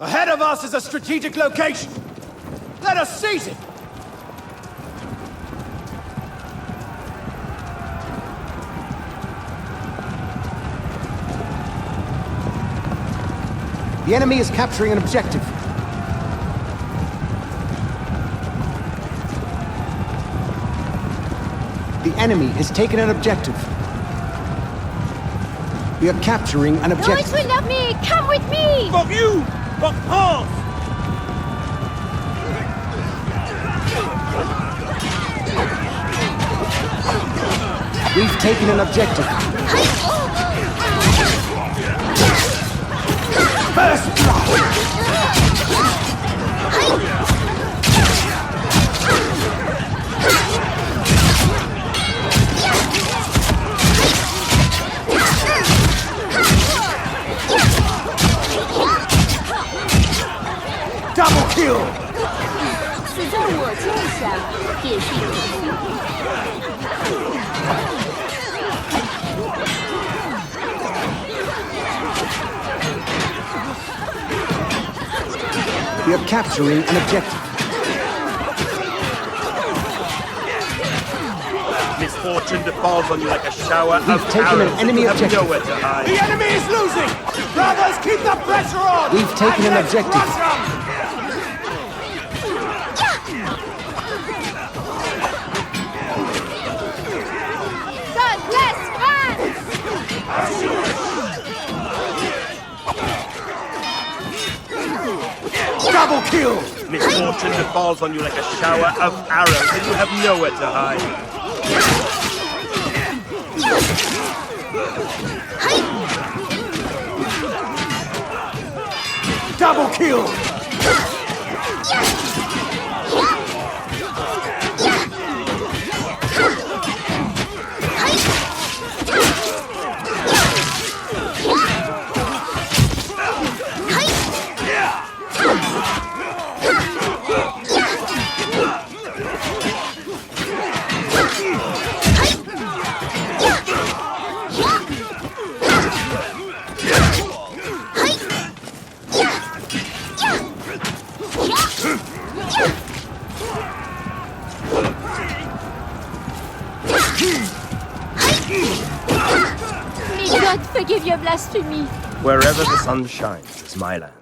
Ahead of us is a strategic location. Let us seize it! The enemy is capturing an objective. The enemy has taken an objective. We are capturing an No, objective. it will not me! Come with me! Fuck you! Fuck off! We've taken an objective. First blood! Double kill! 死在我剑下，也是一种We are capturing an objective. Misfortune befalls on you like a shower of We've taken an arrows. enemy You have objective. nowhere to hide. The enemy is losing! Brothers, keep the pressure on! We've taken And an let's objective. crush 'em! God bless France! Double kill! Misfortune befalls on you like a shower of arrows, and you have nowhere to hide. Double kill! May God forgive your blasphemy. Wherever the sun shines is my land.